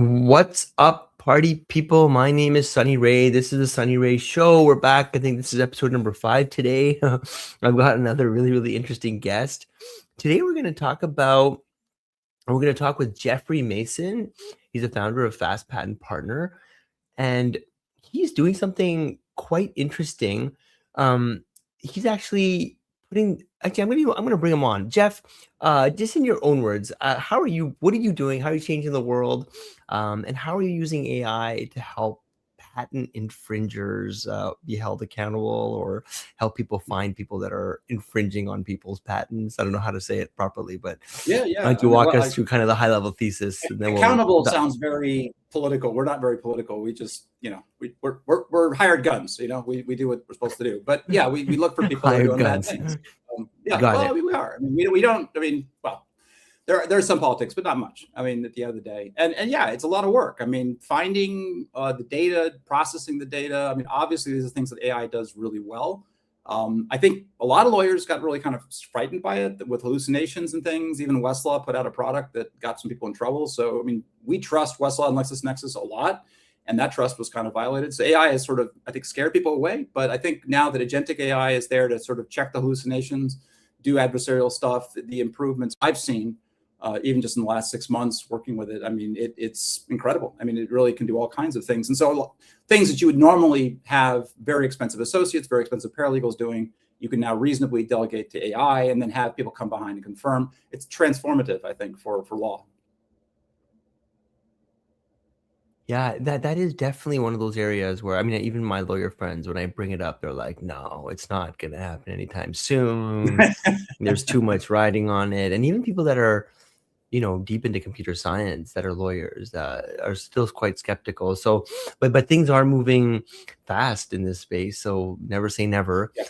What's up, party people? My name is Sunny Ray. This is the Sunny Ray Show. We're back. I think this is episode number 5 today. I've got another really interesting guest. Today we're going to talk with Geoffrey Mason. He's a founder of Fast Patent Partner, and he's doing something quite interesting. He's actually I'm gonna bring him on. Jeff, just in your own words, what are you doing? How are you changing the world? And how are you using AI to help patent infringers be held accountable, or help people find people that are infringing on people's patents? I don't know how to say it properly, but yeah. why don't you walk us through kind of the high level thesis, and then accountable sounds very political. We're not very political. We just, we're hired guns. We do what we're supposed to do. But yeah, we look for people that are doing bad things. We are. We don't. There's some politics, but not much. At the end of the day, and yeah, it's a lot of work. Finding the data, processing the data. Obviously, these are things that AI does really well. I think a lot of lawyers got really kind of frightened by it with hallucinations and things. Even Westlaw put out a product that got some people in trouble. So, we trust Westlaw and LexisNexis a lot, and that trust was kind of violated. So AI has sort of, I think, scared people away. But I think now that agentic AI is there to sort of check the hallucinations, do adversarial stuff, the improvements I've seen, even just in the last 6 months working with it, it's incredible. It really can do all kinds of things. And so things that you would normally have very expensive associates, very expensive paralegals doing, you can now reasonably delegate to AI and then have people come behind and confirm. It's transformative, I think, for law. Yeah, that is definitely one of those areas where, even my lawyer friends, when I bring it up, they're like, no, it's not going to happen anytime soon. There's too much riding on it. And even people that are, deep into computer science, that are lawyers, are still quite skeptical. So, but things are moving fast in this space. So never say never. Yeah.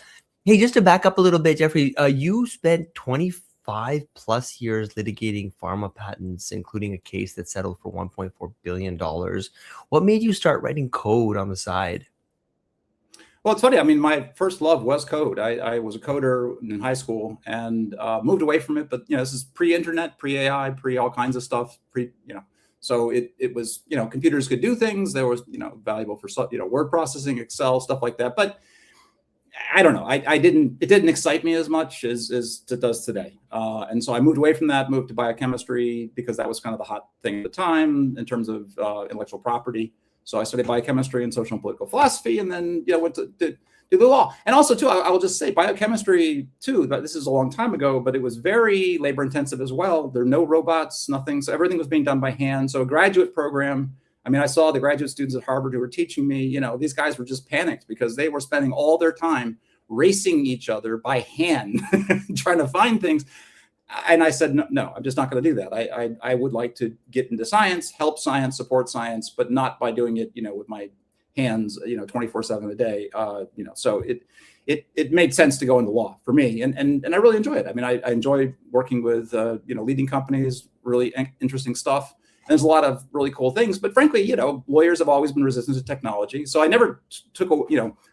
Hey, just to back up a little bit, Geoffrey, you spent 25 plus years litigating pharma patents, including a case that settled for $1.4 billion. What made you start writing code on the side? Well, it's funny. My first love was code. I was a coder in high school and moved away from it. But, this is pre-internet, pre-AI, pre all kinds of stuff, So it was, computers could do things. There was, valuable for, word processing, Excel, stuff like that. But I don't know. It didn't excite me as much as it does today. And so I moved away from that, moved to biochemistry because that was kind of the hot thing at the time in terms of intellectual property. So I studied biochemistry and social and political philosophy, and then went to do the law. And also too, I will just say biochemistry too. But this is a long time ago, but it was very labor intensive as well. There are no robots, nothing. So everything was being done by hand. So a graduate program. I saw the graduate students at Harvard who were teaching me. These guys were just panicked because they were spending all their time racing each other by hand, trying to find things. And I said, no, I'm just not going to do that. I would like to get into science, help science, support science, but not by doing it, with my hands, 24/7 a day. So it made sense to go into law for me, and I really enjoy it. I enjoy working with leading companies, really interesting stuff. And there's a lot of really cool things, but frankly, lawyers have always been resistant to technology. So I never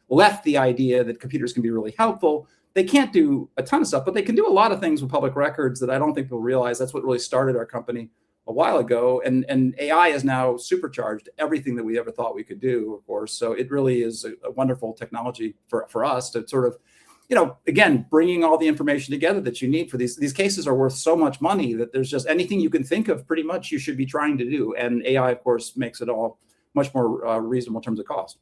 left the idea that computers can be really helpful. They can't do a ton of stuff, but they can do a lot of things with public records that I don't think people realize. That's what really started our company a while ago. And AI has now supercharged everything that we ever thought we could do, of course. So it really is a wonderful technology for us to sort of, again, bringing all the information together that you need for these cases are worth so much money that there's just anything you can think of pretty much you should be trying to do. And AI, of course, makes it all much more reasonable in terms of cost.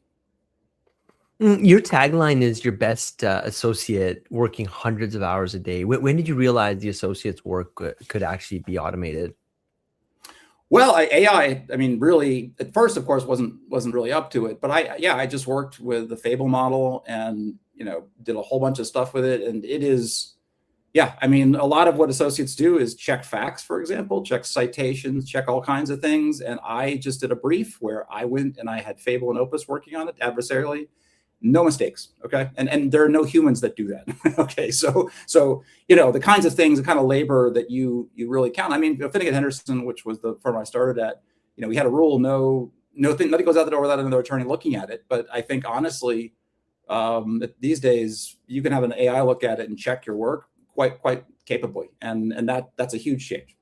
Your tagline is your best associate working hundreds of hours a day. When did you realize the associate's work could actually be automated? Well, AI, really, at first, of course, wasn't really up to it. But I just worked with the Fable model and, did a whole bunch of stuff with it. And it is, a lot of what associates do is check facts, for example, check citations, check all kinds of things. And I just did a brief where I went and I had Fable and Opus working on it adversarially. No mistakes. Okay. And there are no humans that do that. Okay. So, the kinds of things, the kind of labor that you really count. Finnegan Henderson, which was the firm I started at, we had a rule, nothing goes out the door without another attorney looking at it. But I think honestly, these days you can have an AI look at it and check your work quite capably. And that's a huge change.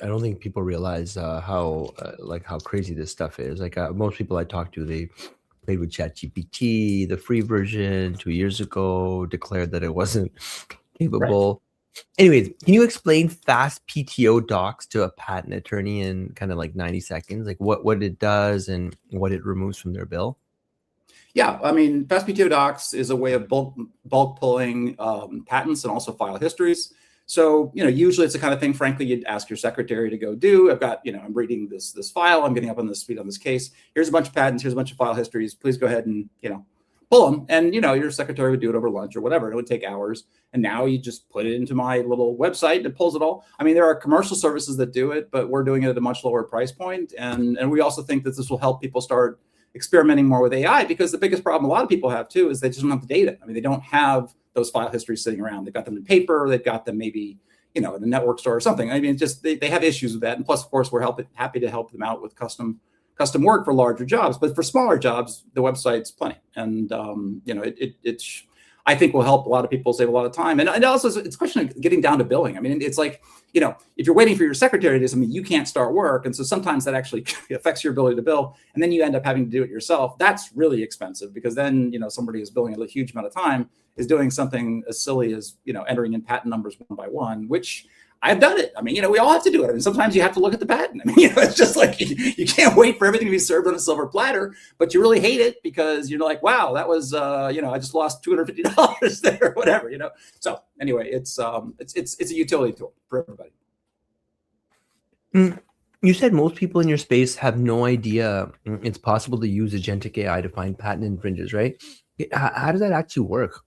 I don't think people realize how how crazy this stuff is. Like most people I talk to, they played with ChatGPT, the free version 2 years ago, declared that it wasn't Right. capable. Anyways, can you explain fast PTO docs to a patent attorney in kind of like 90 seconds? Like what it does and what it removes from their bill? Yeah, I mean, fast PTO docs is a way of bulk pulling patents and also file histories. So, usually it's the kind of thing, frankly, you'd ask your secretary to go do. I've got, I'm reading this file. I'm getting up on the speed on this case. Here's a bunch of patents. Here's a bunch of file histories. Please go ahead and, pull them. And, your secretary would do it over lunch or whatever. It would take hours. And now you just put it into my little website and it pulls it all. I mean, there are commercial services that do it, but we're doing it at a much lower price point. And we also think that this will help people start experimenting more with AI, because the biggest problem a lot of people have too is they just don't have the data. I mean, they don't have those file histories sitting around. They've got them in paper. They've got them maybe, in a network store or something. I mean, just they have issues with that. And plus, of course, we're happy to help them out with custom work for larger jobs. But for smaller jobs, the website's plenty. And it's I think will help a lot of people save a lot of time. And also it's a question of getting down to billing. I mean, it's like, if you're waiting for your secretary to do something, you can't start work. And so sometimes that actually affects your ability to bill. And then you end up having to do it yourself. That's really expensive, because then, somebody who's billing a huge amount of time is doing something as silly as, entering in patent numbers one by one, which I've done it. I mean, we all have to do it. I mean, sometimes you have to look at the patent. I mean, it's just like you can't wait for everything to be served on a silver platter, but you really hate it because you're like, wow, that was, I just lost $250 there or whatever, So anyway, it's a utility tool for everybody. You said most people in your space have no idea it's possible to use agentic AI to find patent infringers, right? How does that actually work?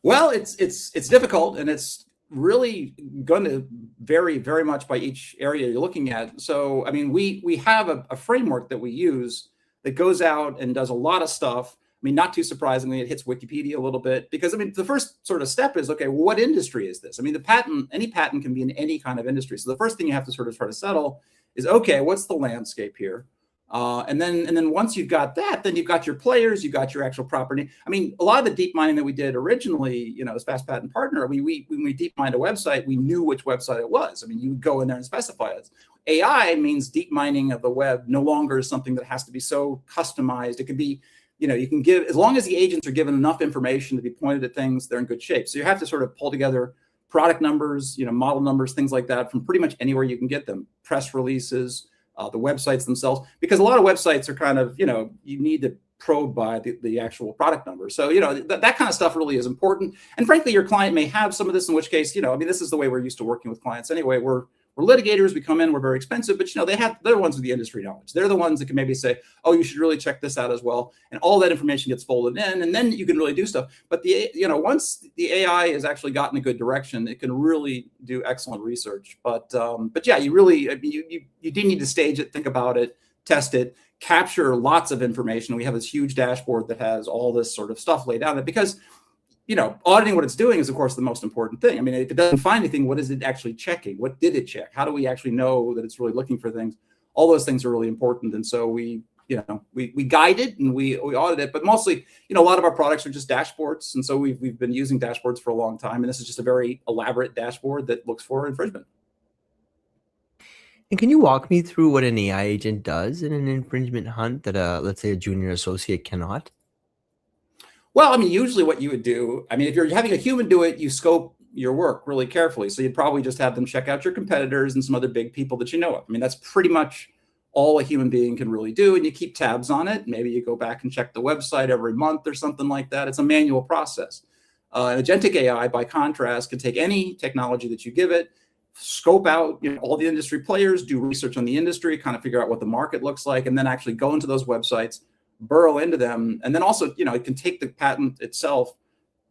Well, it's difficult, and it's really going to vary very much by each area you're looking at. So, I mean, we have a framework that we use that goes out and does a lot of stuff. I mean, not too surprisingly, it hits Wikipedia a little bit, because, I mean, the first sort of step is, okay, what industry is this? I mean, any patent can be in any kind of industry. So the first thing you have to sort of try to settle is, okay, what's the landscape here? And then once you've got that, then you've got your players, you've got your actual property. I mean, a lot of the deep mining that we did originally, as Fast Patent Partner, when we deep mined a website, we knew which website it was. I mean, you would go in there and specify it. AI means deep mining of the web no longer is something that has to be so customized. It could be, you can give, as long as the agents are given enough information to be pointed at things, they're in good shape. So you have to sort of pull together product numbers, model numbers, things like that from pretty much anywhere you can get them, press releases, the websites themselves, because a lot of websites are kind of, you need to probe by the actual product number. So, that kind of stuff really is important. And frankly, your client may have some of this, in which case, I mean, this is the way we're used to working with clients anyway. We're litigators, we come in, we're very expensive, but they're the ones with the industry knowledge. They're the ones that can maybe say, oh, you should really check this out as well. And all that information gets folded in, and then you can really do stuff. But once the AI has actually gotten a good direction, it can really do excellent research. But yeah, you really, you do need to stage it, think about it, test it, capture lots of information. We have this huge dashboard that has all this sort of stuff laid out, because auditing what it's doing is, of course, the most important thing. I mean, if it doesn't find anything, what is it actually checking? What did it check? How do we actually know that it's really looking for things? All those things are really important. And so we guide it and we audit it, but mostly, a lot of our products are just dashboards. And so we've been using dashboards for a long time. And this is just a very elaborate dashboard that looks for infringement. And can you walk me through what an AI agent does in an infringement hunt that let's say a junior associate cannot? Well, I mean, usually what you would do, I mean, if you're having a human do it, you scope your work really carefully. So you'd probably just have them check out your competitors and some other big people that you know of. I mean, that's pretty much all a human being can really do. And you keep tabs on it. Maybe you go back and check the website every month or something like that. It's a manual process. An agentic AI, by contrast, can take any technology that you give it, scope out all the industry players, do research on the industry, kind of figure out what the market looks like, and then actually go into those websites, burrow into them. And then also, it can take the patent itself,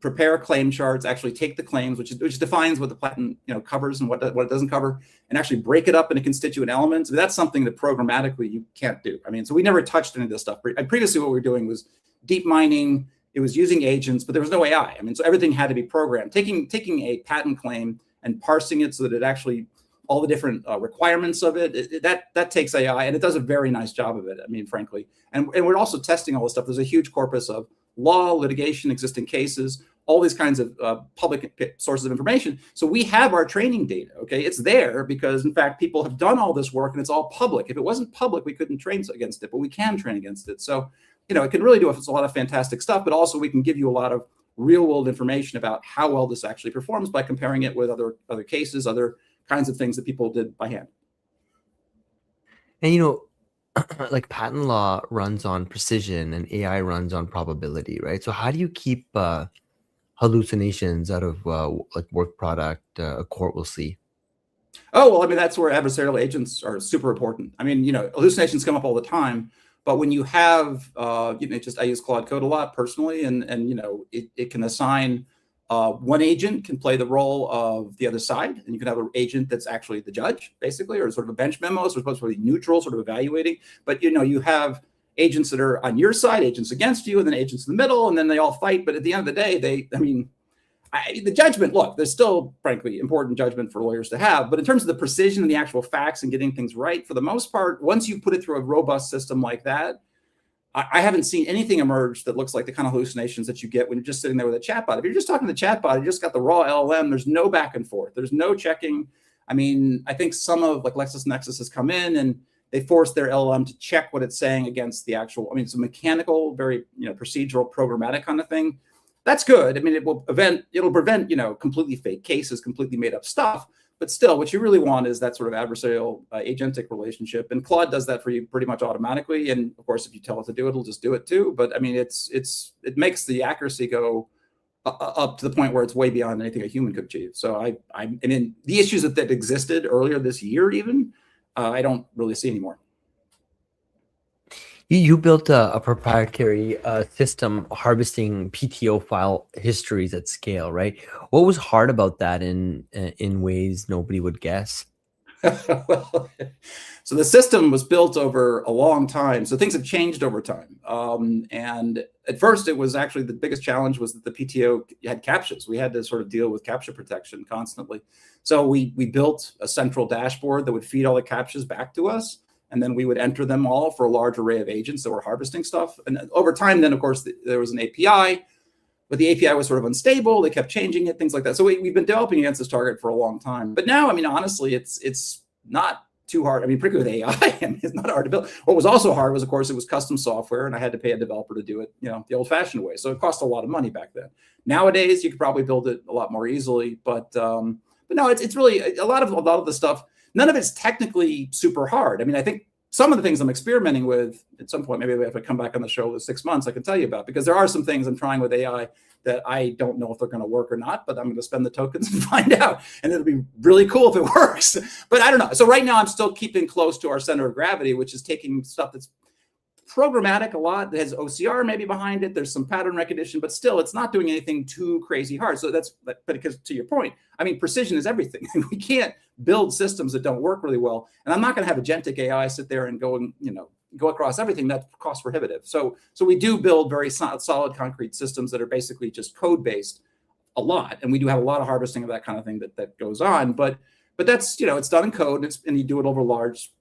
prepare claim charts, actually take the claims, which defines what the patent covers and what it doesn't cover, and actually break it up into constituent elements. That's something that programmatically you can't do. I mean, so we never touched any of this stuff. Previously, what we were doing was deep mining. It was using agents, but there was no AI. I mean, so everything had to be programmed. Taking a patent claim and parsing it so that it actually, all the different requirements of it, that takes AI, and it does a very nice job of it. I mean, frankly, and we're also testing all this stuff. There's a huge corpus of law, litigation, existing cases, all these kinds of public sources of information. So we have our training data, okay? It's there because, in fact, people have done all this work and it's all public. If it wasn't public, we couldn't train against it, but we can train against it. So, it can really do a lot of fantastic stuff, but also we can give you a lot of real world information about how well this actually performs by comparing it with other cases, other kinds of things that people did by hand. And like patent law runs on precision and AI runs on probability, right? So how do you keep hallucinations out of like work product a court will see? Oh, well, I mean, that's where adversarial agents are super important. I mean, hallucinations come up all the time, but when you have, I use Claude Code a lot personally, and it can assign one agent can play the role of the other side, and you can have an agent that's actually the judge, basically, or sort of a bench memo, so it's supposed to be neutral, sort of evaluating. But you have agents that are on your side, agents against you, and then agents in the middle, and then they all fight. But at the end of the day, the judgment, look, there's still, frankly, important judgment for lawyers to have. But in terms of the precision and the actual facts and getting things right, for the most part, once you put it through a robust system like that, I haven't seen anything emerge that looks like the kind of hallucinations that you get when you're just sitting there with a chatbot. If you're just talking to the chatbot, you just got the raw LLM. There's no back and forth. There's no checking. I mean, I think some of like LexisNexis has come in and they force their LLM to check what it's saying against the actual. I mean, it's a mechanical, very procedural, programmatic kind of thing. That's good. I mean, it'll prevent completely fake cases, completely made up stuff. But still, what you really want is that sort of adversarial agentic relationship. And Claude does that for you pretty much automatically. And of course, if you tell it to do it, it'll just do it too. But I mean, it makes the accuracy go up to the point where it's way beyond anything a human could achieve. So I mean, the issues that existed earlier this year, even, I don't really see anymore. You built a proprietary system harvesting PTO file histories at scale, right? What was hard about that in ways nobody would guess? Well, so the system was built over a long time. So things have changed over time. And at first, it was actually the biggest challenge was that the PTO had CAPTCHAs. We had to sort of deal with CAPTCHA protection constantly. So we built a central dashboard that would feed all the CAPTCHAs back to us. And then we would enter them all for a large array of agents that were harvesting stuff. And over time, then, of course, there was an API, but the API was sort of unstable. They kept changing it, things like that. So we've been developing against this target for a long time. But now, I mean, honestly, it's not too hard. I mean, particularly with AI, I mean, it's not hard to build. What was also hard was, of course, it was custom software, and I had to pay a developer to do it, the old-fashioned way. So it cost a lot of money back then. Nowadays, you could probably build it a lot more easily. But no, it's really a lot of the stuff. None of it's technically super hard. I mean, I think some of the things I'm experimenting with at some point, maybe if I come back on the show in 6 months, I can tell you about, because there are some things I'm trying with AI that I don't know if they're going to work or not, but I'm going to spend the tokens and find out. And it'll be really cool if it works. But I don't know. So right now I'm still keeping close to our center of gravity, which is taking stuff that's programmatic a lot, that has OCR maybe behind it. There's some pattern recognition, but still it's not doing anything too crazy hard. So but because to your point, I mean, precision is everything. We can't build systems that don't work really well. And I'm not going to have agentic AI sit there and go across everything. That's cost prohibitive. So we do build very solid concrete systems that are basically just code based a lot. And we do have a lot of harvesting of that kind of thing that goes on. But that's, it's done in code, and you do it over large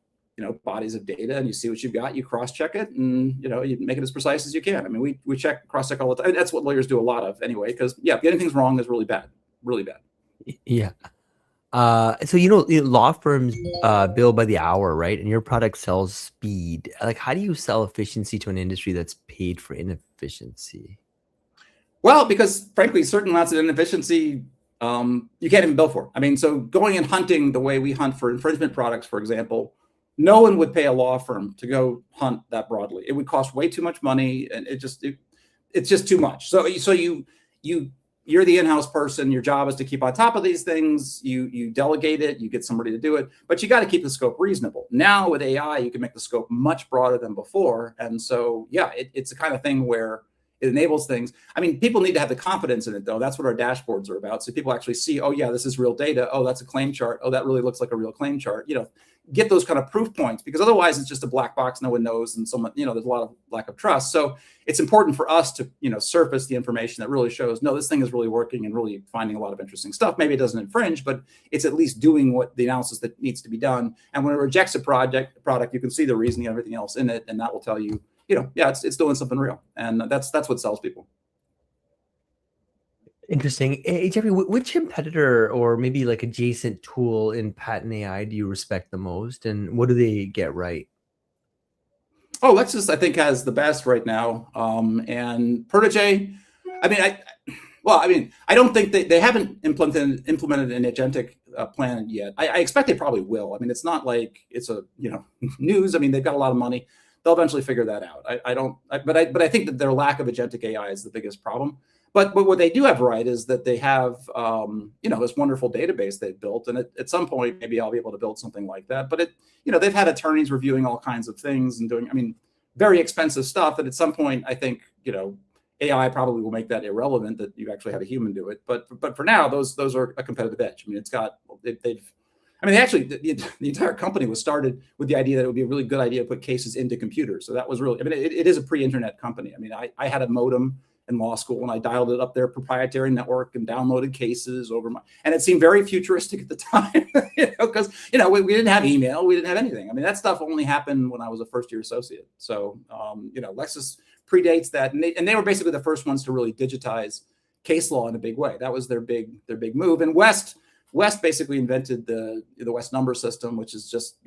bodies of data, and you see what you've got, you cross-check it, and you make it as precise as you can. I mean, we cross-check all the time. That's what lawyers do a lot of anyway, because getting things wrong is really bad. Yeah. So law firms bill by the hour, right? And your product sells speed. Like, how do you sell efficiency to an industry that's paid for inefficiency? Well, because frankly, certain amounts of inefficiency you can't even bill for. I mean, so going and hunting the way we hunt for infringement products, for example, no one would pay a law firm to go hunt that broadly. It would cost way too much money, and it's just too much. So you're the in-house person. Your job is to keep on top of these things. You delegate it. You get somebody to do it, but you got to keep the scope reasonable. Now with AI, you can make the scope much broader than before, and so it's the kind of thing where it enables things. I mean, people need to have the confidence in it, though. That's what our dashboards are about. So people actually see, oh yeah, this is real data. Oh, that's a claim chart. Oh, that really looks like a real claim chart. Get those kind of proof points, because otherwise it's just a black box. No one knows, and someone, there's a lot of lack of trust. So it's important for us to, surface the information that really shows, no, this thing is really working and really finding a lot of interesting stuff. Maybe it doesn't infringe, but it's at least doing what the analysis that needs to be done. And when it rejects a product, you can see the reasoning and everything else in it, and that will tell you, yeah, it's doing something real, and that's what sells people. Interesting. Hey, Jeffrey, which competitor or maybe like adjacent tool in patent AI do you respect the most, and what do they get right? Oh, Lexus, I think, has the best right now. And Protege, I mean, I don't think they haven't implemented an agentic plan yet. I expect they probably will. I mean, it's not like it's a news. I mean, they've got a lot of money. They'll eventually figure that out. But I think that their lack of agentic AI is the biggest problem. But what they do have right is that they have this wonderful database they've built, and at some point maybe I'll be able to build something like that. But they've had attorneys reviewing all kinds of things and doing, I mean, very expensive stuff. And at some point, I think AI probably will make that irrelevant, that you actually have a human do it. But for now, those are a competitive edge. I mean, the entire company was started with the idea that it would be a really good idea to put cases into computers. So that was really, I mean, it is a pre-internet company. I mean, I had a modem in law school, and I dialed it up their proprietary network and downloaded cases and it seemed very futuristic at the time, because we didn't have email, we didn't have anything. I mean, that stuff only happened when I was a first-year associate. So Lexus predates that, and they were basically the first ones to really digitize case law in a big way. That was their big move. And West basically invented the West number system, which is just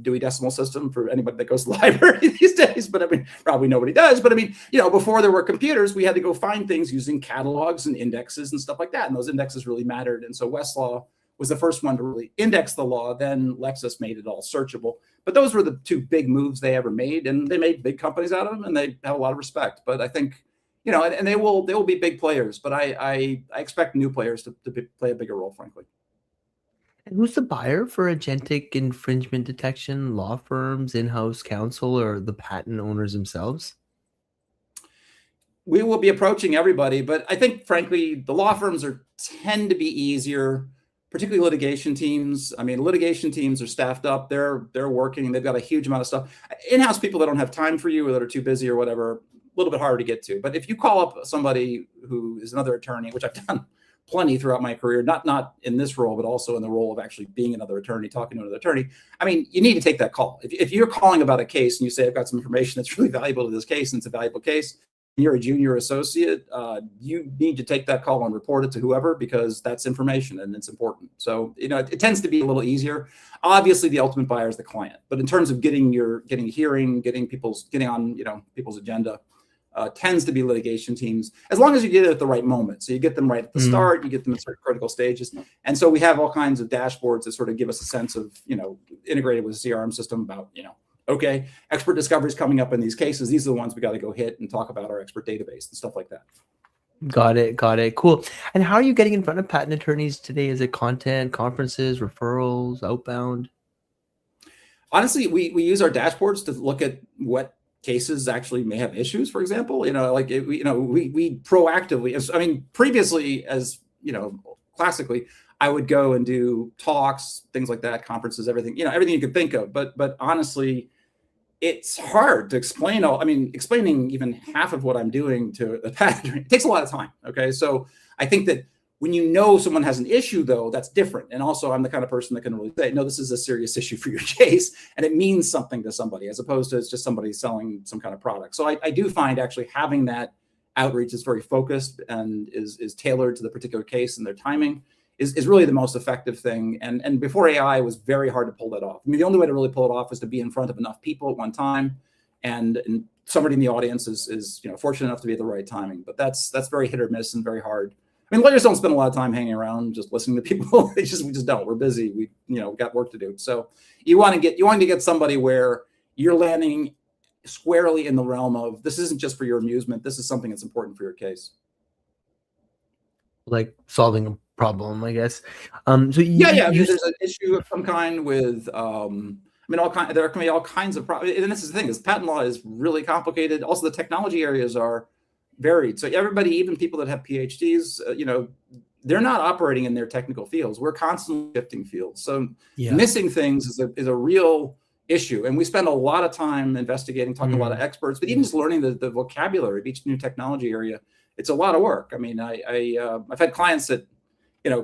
Dewey Decimal System for anybody that goes to the library these days. But I mean, probably nobody does. But I mean, before there were computers, we had to go find things using catalogs and indexes and stuff like that. And those indexes really mattered. And so Westlaw was the first one to really index the law. Then Lexus made it all searchable. But those were the two big moves they ever made, and they made big companies out of them, and they have a lot of respect. But I think, and they will be big players, but I expect new players to play a bigger role, frankly. And who's the buyer for agentic infringement detection? Law firms, in-house counsel, or the patent owners themselves? We will be approaching everybody, but I think, frankly, the law firms tend to be easier, particularly litigation teams. I mean, litigation teams are staffed up. They're working. They've got a huge amount of stuff. In-house people that don't have time for you or that are too busy or whatever, a little bit harder to get to. But if you call up somebody who is another attorney, which I've done plenty throughout my career, not in this role, but also in the role of actually being another attorney, talking to another attorney. I mean, you need to take that call. If you're calling about a case and you say, I've got some information that's really valuable to this case, and it's a valuable case, and you're a junior associate, you need to take that call and report it to whoever, because that's information and it's important. So, it tends to be a little easier. Obviously, the ultimate buyer is the client. But in terms of getting a hearing, getting on, people's agenda, tends to be litigation teams, as long as you get it at the right moment. So you get them right at the start, you get them at certain critical stages. And so we have all kinds of dashboards that sort of give us a sense of, integrated with a CRM system about, okay, expert discovery is coming up in these cases. These are the ones we got to go hit and talk about our expert database and stuff like that. Got it. Cool. And how are you getting in front of patent attorneys today? Is it content, conferences, referrals, outbound? Honestly, we use our dashboards to look at what cases actually may have issues, for example. We proactively, I mean, previously, as classically, I would go and do talks, things like that, conferences, everything you could think of. But honestly, it's hard to explain explaining even half of what I'm doing to a patent attorney, it takes a lot of time. Okay. So I think that when someone has an issue, though, that's different. And also, I'm the kind of person that can really say, no, this is a serious issue for your case, and it means something to somebody, as opposed to it's just somebody selling some kind of product. So I do find actually having that outreach is very focused and is tailored to the particular case, and their timing is really the most effective thing. And before AI, it was very hard to pull that off. I mean, the only way to really pull it off is to be in front of enough people at one time, and somebody in the audience is fortunate enough to be at the right timing. But that's very hit or miss and very hard. I mean, lawyers don't spend a lot of time hanging around just listening to people. We just don't. We're busy. We got work to do. So you want to get somebody where you're landing squarely in the realm of, this isn't just for your amusement. This is something that's important for your case. Like solving a problem, I guess. There's an issue of some kind with. There can be all kinds of problems, and this is the thing: is patent law is really complicated. Also, the technology areas are varied. So everybody, even people that have PhDs, they're not operating in their technical fields. We're constantly shifting fields. So missing things is a real issue. And we spend a lot of time investigating, talking to a lot of experts, but even just learning the vocabulary of each new technology area, it's a lot of work. I mean, I've had clients that,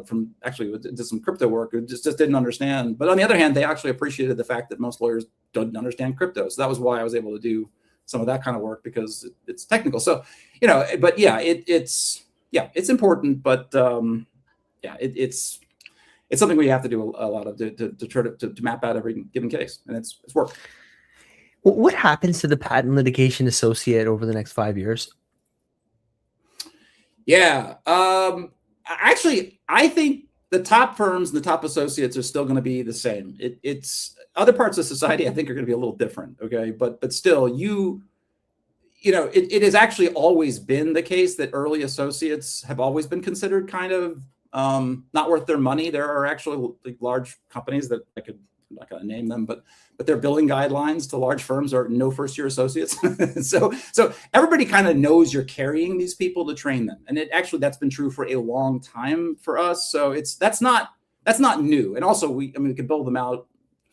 from actually did some crypto work who just didn't understand. But on the other hand, they actually appreciated the fact that most lawyers doesn't understand crypto. So that was why I was able to do some of that kind of work, because it's technical. So, but yeah, it's important, but it's something we have to do a lot of to try to map out every given case, and it's work. What happens to the patent litigation associate over the next 5 years? Yeah. Actually, I think the top firms and the top associates are still going to be the same. It's other parts of society, I think, are going to be a little different. Okay. But still, it has actually always been the case that early associates have always been considered kind of not worth their money. There are actually large companies that I'm not going to name them, but their billing guidelines to large firms are no first-year associates. so everybody kind of knows you're carrying these people to train them, and that's been true for a long time for us. So that's not new. And also, we could build them out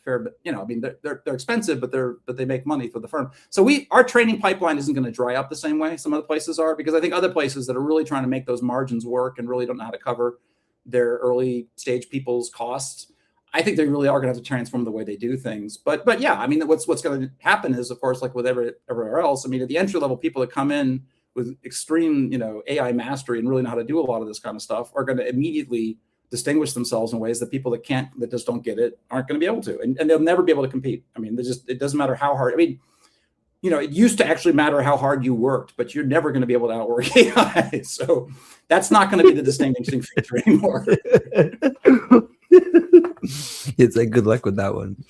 fair, but they're expensive, but they make money for the firm. So our training pipeline isn't going to dry up the same way some other places are, because I think other places that are really trying to make those margins work and really don't know how to cover their early stage people's costs, I think they really are going to have to transform the way they do things. But yeah, what's going to happen is, of course, like with everywhere else, at the entry level people that come in with extreme, AI mastery and really know how to do a lot of this kind of stuff are going to immediately distinguish themselves in ways that people that just don't get it aren't going to be able to, and they'll never be able to compete. It doesn't matter how hard. It used to actually matter how hard you worked, but you're never going to be able to outwork AI. So that's not going to be the distinguishing feature anymore. It's like, good luck with that one.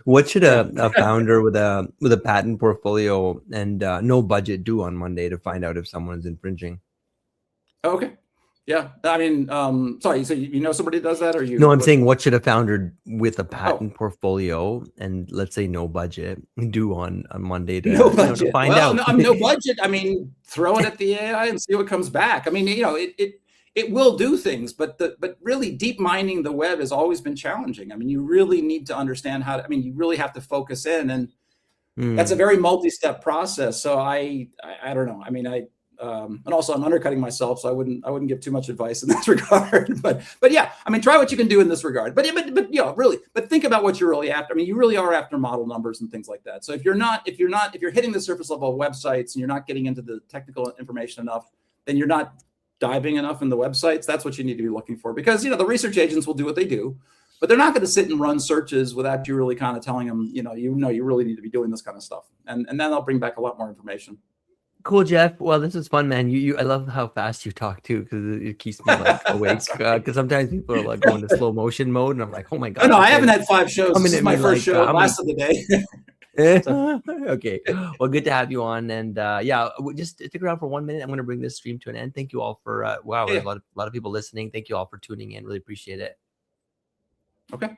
What should a founder with a patent portfolio and no budget do on Monday to find out if someone's infringing? Okay. Yeah. Sorry, so somebody does that, or you? No, I'm saying, what should a founder with a patent portfolio and, let's say, no budget do on Monday to, to find out? No budget. Throw it at the AI and see what comes back. It will do things, but really deep mining the web has always been challenging. You really need to understand how to, you really have to focus in, and that's a very multi-step process. So I don't know. And also I'm undercutting myself, so I wouldn't give too much advice in this regard. But yeah, try what you can do in this regard. But really, think about what you're really after. You really are after model numbers and things like that. So if you're hitting the surface level of websites and you're not getting into the technical information enough, then you're not diving enough in the websites. That's what you need to be looking for, because the research agents will do what they do, but they're not going to sit and run searches without you really kind of telling them, you really need to be doing this kind of stuff, and then they'll bring back a lot more information. Cool, Jeff. Well, this is fun, man. I love how fast you talk too, because it keeps me awake. Because sometimes people are going to slow motion mode, and I'm like, oh my god. No, I haven't had 5 shows. This is my first show, last of the day. Okay, well, good to have you on, and just stick around for 1 minute. I'm going to bring this stream to an end. Thank you all for a lot of people listening. Thank you all for tuning in. Really appreciate it. Okay.